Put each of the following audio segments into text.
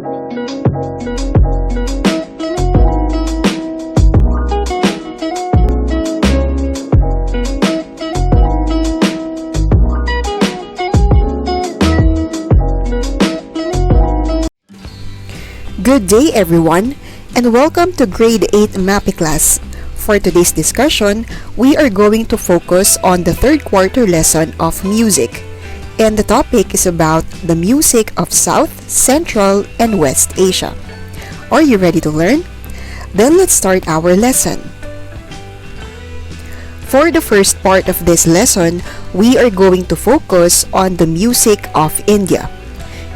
Good day everyone, and welcome to Grade 8 MAPEH class. For today's discussion, we are going to focus on the third quarter lesson of music, and the topic is about the music of South, Central, and West Asia. Are you ready to learn? Then let's start our lesson. For the first part of this lesson, we are going to focus on the music of India.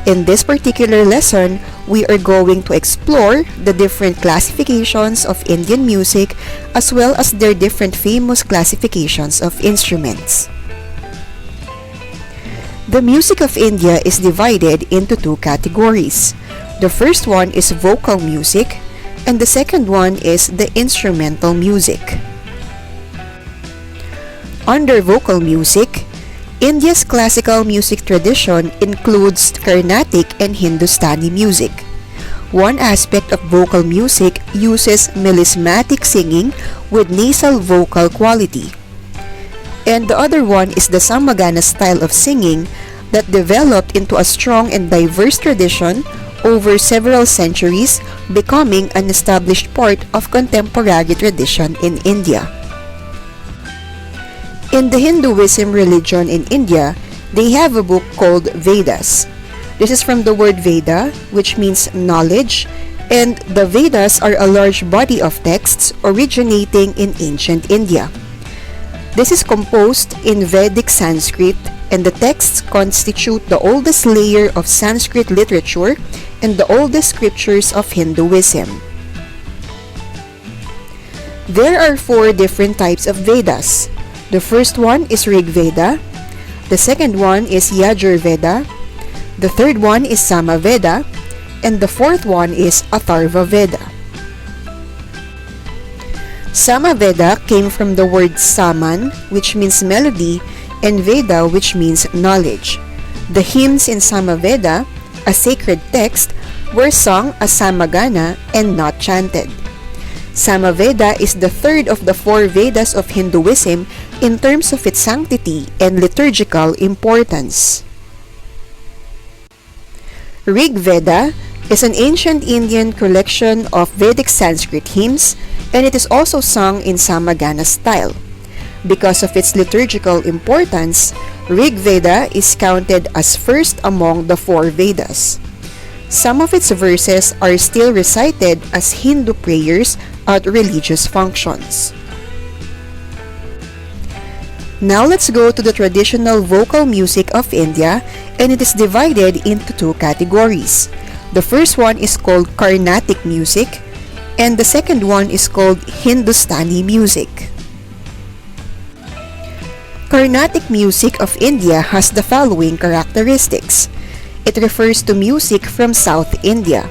In this particular lesson, we are going to explore the different classifications of Indian music as well as their different famous classifications of instruments. The music of India is divided into two categories. The first one is vocal music, and the second one is the instrumental music. Under vocal music, India's classical music tradition includes Carnatic and Hindustani music. One aspect of vocal music uses melismatic singing with nasal vocal quality. And the other one is the Samagana style of singing that developed into a strong and diverse tradition over several centuries, becoming an established part of contemporary tradition in India. In the Hinduism religion in India, they have a book called Vedas. This is from the word Veda, which means knowledge, and the Vedas are a large body of texts originating in ancient India. This is composed in Vedic Sanskrit, and the texts constitute the oldest layer of Sanskrit literature and the oldest scriptures of Hinduism. There are four different types of Vedas. The first one is Rig Veda, the second one is Yajur Veda, the third one is Sama Veda, and the fourth one is Atharva Veda. Sama Veda came from the word Saman, which means melody, and Veda, which means knowledge. The hymns in Sama Veda, a sacred text, were sung as Samagana and not chanted. Samaveda is the third of the four Vedas of Hinduism in terms of its sanctity and liturgical importance. Rig Veda is an ancient Indian collection of Vedic Sanskrit hymns, and it is also sung in Samagana style. Because of its liturgical importance, Rig Veda is counted as first among the four Vedas. Some of its verses are still recited as Hindu prayers at religious functions. Now let's go to the traditional vocal music of India, and it is divided into two categories. The first one is called Carnatic music, and the second one is called Hindustani music. Carnatic music of India has the following characteristics. It refers to music from South India.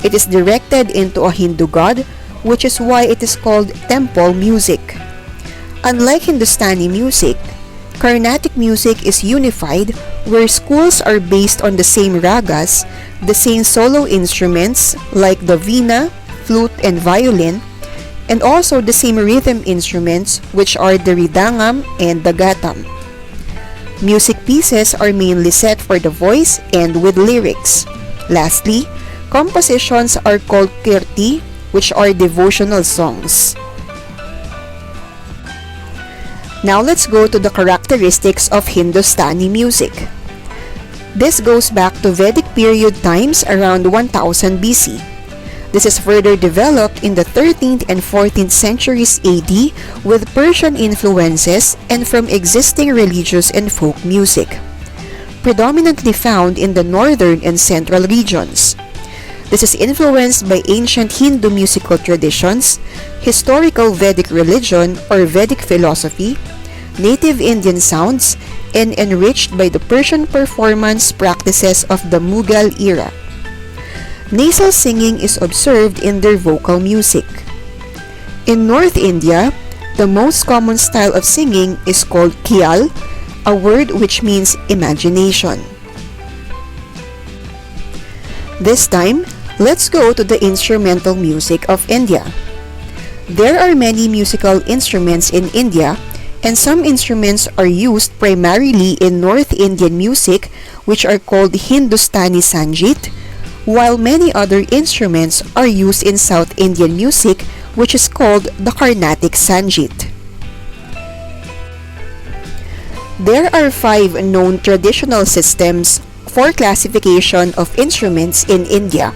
It is directed into a Hindu god, which is why it is called temple music. Unlike Hindustani music, Carnatic music is unified, where schools are based on the same ragas, the same solo instruments like the veena, flute, and violin, and also the same rhythm instruments, which are the ridangam and the gatam. Music pieces are mainly set for the voice and with lyrics. Lastly, compositions are called kirti, which are devotional songs. Now let's go to the characteristics of Hindustani music. This goes back to Vedic period times around 1000 BC. This is further developed in the 13th and 14th centuries AD with Persian influences and from existing religious and folk music, predominantly found in the northern and central regions. This is influenced by ancient Hindu musical traditions, historical Vedic religion or Vedic philosophy, native Indian sounds, and enriched by the Persian performance practices of the Mughal era. Nasal singing is observed in their vocal music. In North India, the most common style of singing is called Khyal, a word which means imagination. This time, let's go to the instrumental music of India. There are many musical instruments in India, and some instruments are used primarily in North Indian music, which are called Hindustani Sangeet, while many other instruments are used in South Indian music, which is called the Carnatic Sangeet. There are 5 known traditional systems for classification of instruments in India.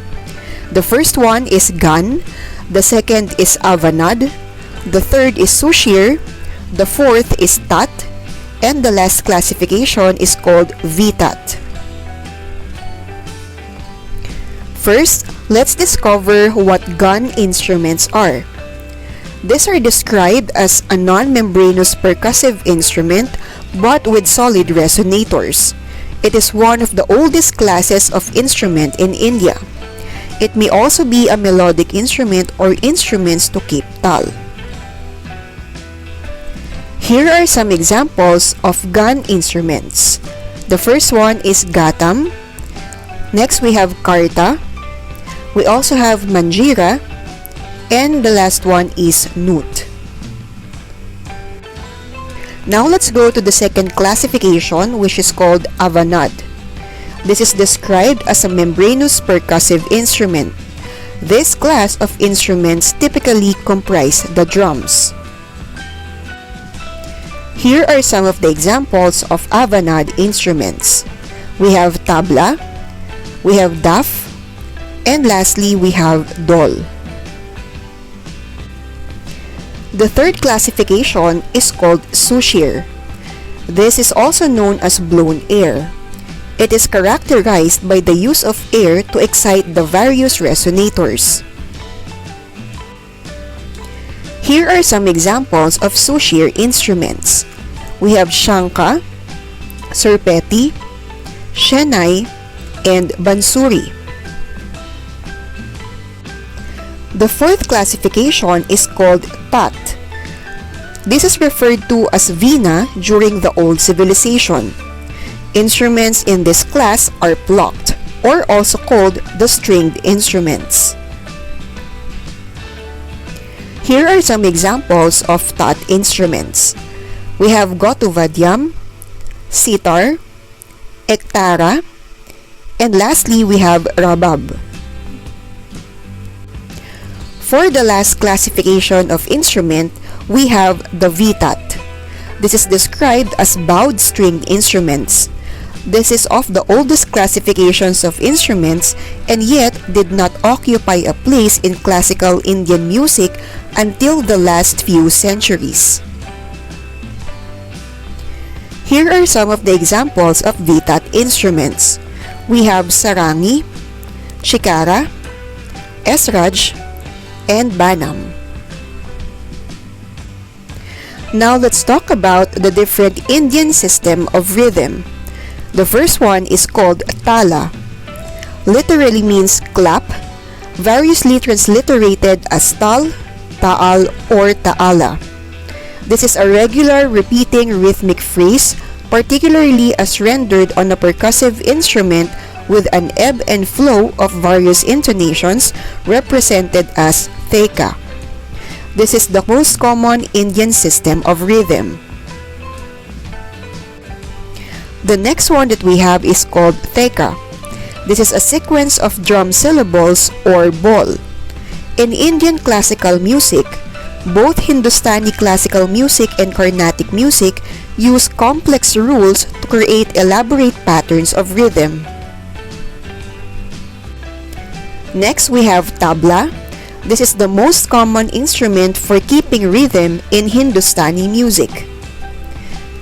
The first one is Gan, the second is Avanad, the third is Sushir, the fourth is Tat, and the last classification is called Vitat. First, let's discover what gun instruments are. These are described as a non-membranous percussive instrument but with solid resonators. It is one of the oldest classes of instrument in India. It may also be a melodic instrument or instruments to keep tal. Here are some examples of gun instruments. The first one is Gatam. Next we have Karta. We also have Manjira, and the last one is Nut. Now let's go to the second classification, which is called Avanad. This is described as a membranous percussive instrument. This class of instruments typically comprise the drums. Here are some of the examples of Avanad instruments. We have tabla, we have daf, and lastly, we have dol. The third classification is called Sushir. This is also known as blown air. It is characterized by the use of air to excite the various resonators. Here are some examples of Sushir instruments. We have Shankha, Surpeti, Shenai, and Bansuri. The fourth classification is called Tat. This is referred to as Veena during the old civilization. Instruments in this class are plucked, or also called the stringed instruments. Here are some examples of Tat instruments. We have Gotuvadyam, Sitar, Ektara, and lastly we have Rabab. For the last classification of instrument, we have the Vitat. This is described as bowed stringed instruments. This is of the oldest classifications of instruments and yet did not occupy a place in classical Indian music until the last few centuries. Here are some of the examples of Vitat instruments. We have Sarangi, Shikara, Esraj, and Banam. Now let's talk about the different Indian system of rhythm. The first one is called Tala. Literally means clap, variously transliterated as Tal, Taal, or Taala. This is a regular repeating rhythmic phrase, particularly as rendered on a percussive instrument with an ebb and flow of various intonations represented as theka. This is the most common Indian system of rhythm. The next one that we have is called theka. This is a sequence of drum syllables or bol. In Indian classical music, both Hindustani classical music and Carnatic music use complex rules to create elaborate patterns of rhythm. Next, we have tabla. This is the most common instrument for keeping rhythm in Hindustani music.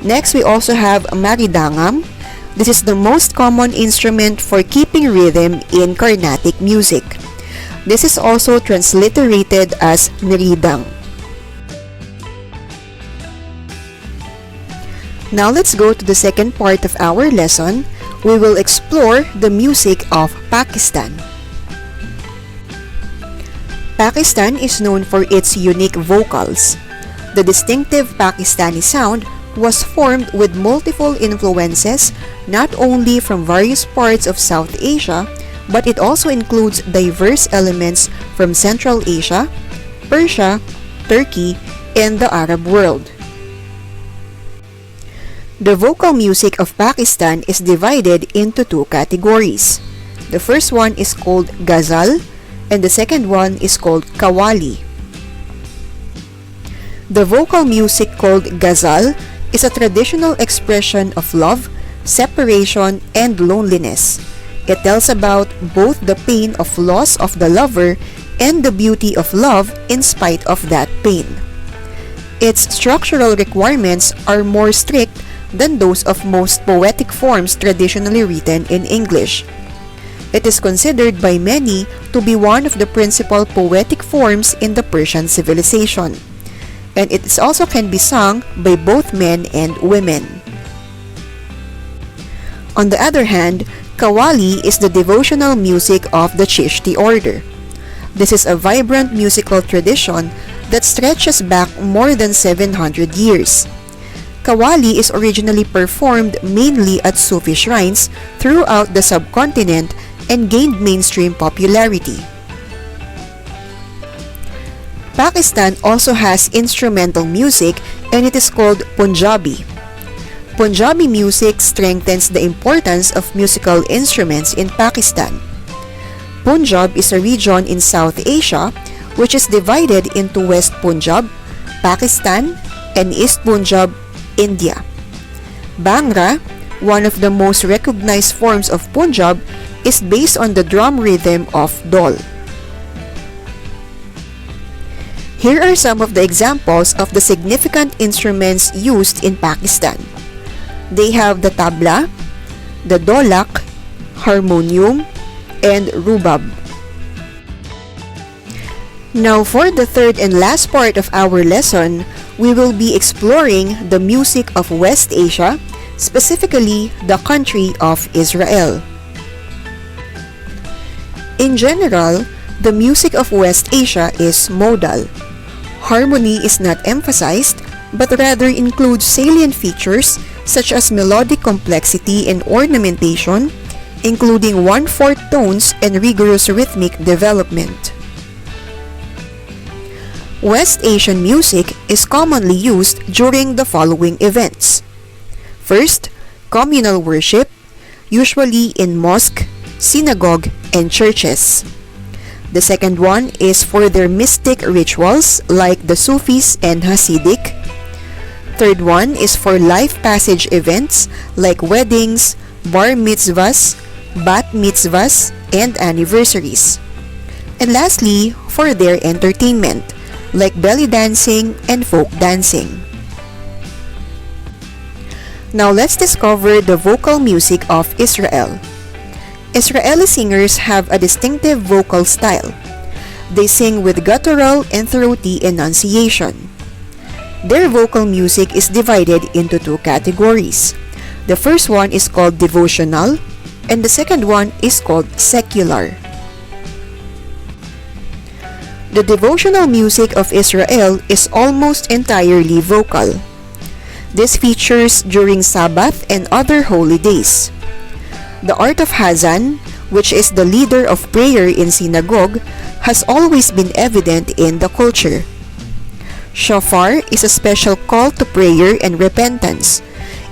Next, we also have maridangam. This is the most common instrument for keeping rhythm in Carnatic music. This is also transliterated as mridang. Now let's go to the second part of our lesson. We will explore the music of Pakistan. Pakistan is known for its unique vocals. The distinctive Pakistani sound was formed with multiple influences not only from various parts of South Asia but it also includes diverse elements from Central Asia, Persia, Turkey, and the Arab world. The vocal music of Pakistan is divided into two categories. The first one is called ghazal, and the second one is called qawwali. The vocal music called ghazal is a traditional expression of love, separation, and loneliness. It tells about both the pain of loss of the lover and the beauty of love in spite of that pain. Its structural requirements are more strict than those of most poetic forms traditionally written in English. It is considered by many to be one of the principal poetic forms in the Persian civilization, and it also can be sung by both men and women. On the other hand, qawwali is the devotional music of the Chishti order. This is a vibrant musical tradition that stretches back more than 700 years. Qawwali is originally performed mainly at Sufi shrines throughout the subcontinent and gained mainstream popularity. Pakistan also has instrumental music, and it is called Punjabi. Punjabi music strengthens the importance of musical instruments in Pakistan. Punjab is a region in South Asia which is divided into West Punjab, Pakistan, and East Punjab, India. Bhangra, one of the most recognized forms of Punjab, is based on the drum rhythm of Dol. Here are some of the examples of the significant instruments used in Pakistan. They have the tabla, the dholak, harmonium, and rubab. Now for the third and last part of our lesson, we will be exploring the music of West Asia, specifically the country of Israel. In general, the music of West Asia is modal. Harmony is not emphasized, but rather includes salient features such as melodic complexity and ornamentation, including one-fourth tones and rigorous rhythmic development. West Asian music is commonly used during the following events. First, communal worship, usually in mosque, synagogue, and churches. The second one is for their mystic rituals like the Sufis and Hasidic. Third one is for life passage events like weddings, bar mitzvahs, bat mitzvahs, and anniversaries. And lastly, for their entertainment like belly dancing and folk dancing. Now let's discover the vocal music of Israel. Israeli singers have a distinctive vocal style. They sing with guttural and throaty enunciation. Their vocal music is divided into two categories. The first one is called devotional, and the second one is called secular. The devotional music of Israel is almost entirely vocal. This features during Sabbath and other holy days. The art of Hazan, which is the leader of prayer in synagogue, has always been evident in the culture. Shofar is a special call to prayer and repentance.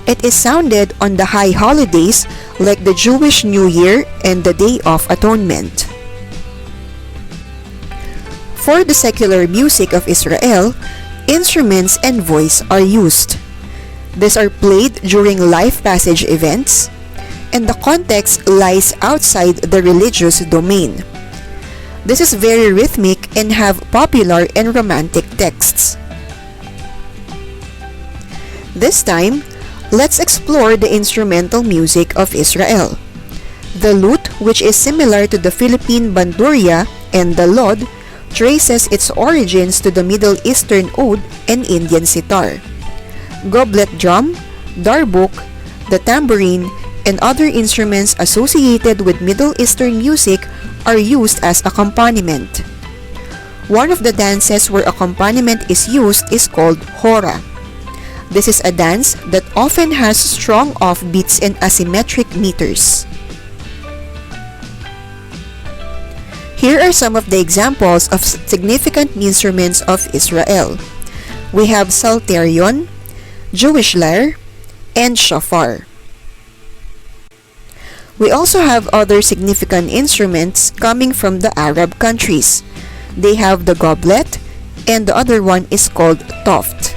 It is sounded on the high holidays like the Jewish New Year and the Day of Atonement. For the secular music of Israel, instruments and voice are used. These are played during life passage events, and the context lies outside the religious domain. This is very rhythmic and have popular and romantic texts. This time, let's explore the instrumental music of Israel. The lute, which is similar to the Philippine bandurria and the lod, traces its origins to the Middle Eastern oud and Indian sitar. Goblet drum, darbuk, the tambourine, and other instruments associated with Middle Eastern music are used as accompaniment. One of the dances where accompaniment is used is called hora. This is a dance that often has strong offbeats and asymmetric meters. Here are some of the examples of significant instruments of Israel. We have psalterion, Jewish lyre, and shofar. We also have other significant instruments coming from the Arab countries. They have the goblet, and the other one is called toft.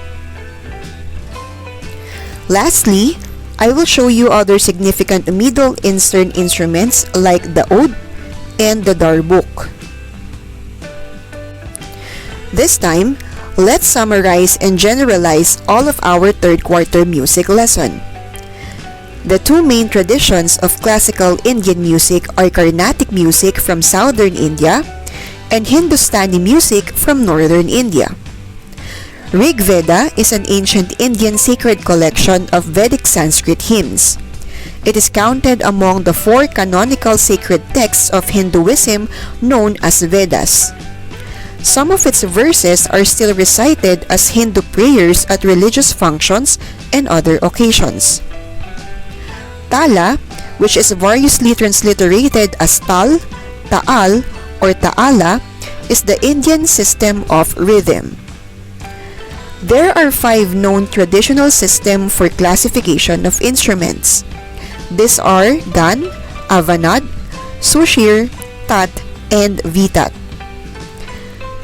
Lastly, I will show you other significant Middle Eastern instruments like the oud and the darbuk. This time, let's summarize and generalize all of our third quarter music lesson. The two main traditions of classical Indian music are Carnatic music from southern India and Hindustani music from northern India. Rig Veda is an ancient Indian sacred collection of Vedic Sanskrit hymns. It is counted among the 4 canonical sacred texts of Hinduism known as Vedas. Some of its verses are still recited as Hindu prayers at religious functions and other occasions. Tala, which is variously transliterated as Tal, Taal, or Taala, is the Indian system of rhythm. There are 5 known traditional systems for classification of instruments. These are Gan, Avanad, Sushir, Tat, and Vitat.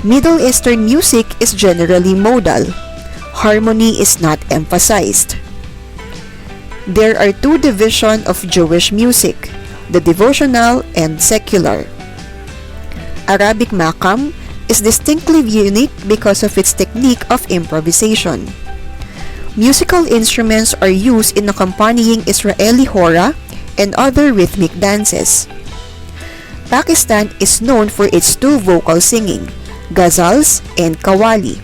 Middle Eastern music is generally modal. Harmony is not emphasized. There are 2 divisions of Jewish music, the devotional and secular. Arabic maqam is distinctly unique because of its technique of improvisation. Musical instruments are used in accompanying Israeli hora and other rhythmic dances. Pakistan is known for its 2 vocal singing, ghazals and qawwali.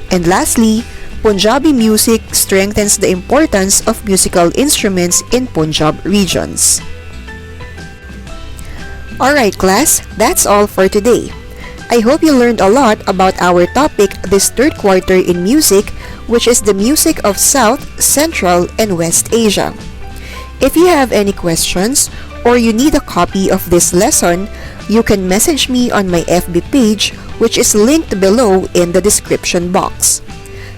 And lastly, Punjabi music strengthens the importance of musical instruments in Punjab regions. Alright class, that's all for today. I hope you learned a lot about our topic this third quarter in music, which is the music of South, Central, and West Asia. If you have any questions or you need a copy of this lesson, you can message me on my FB page, which is linked below in the description box.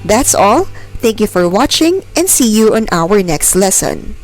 That's all. Thank you for watching and see you on our next lesson.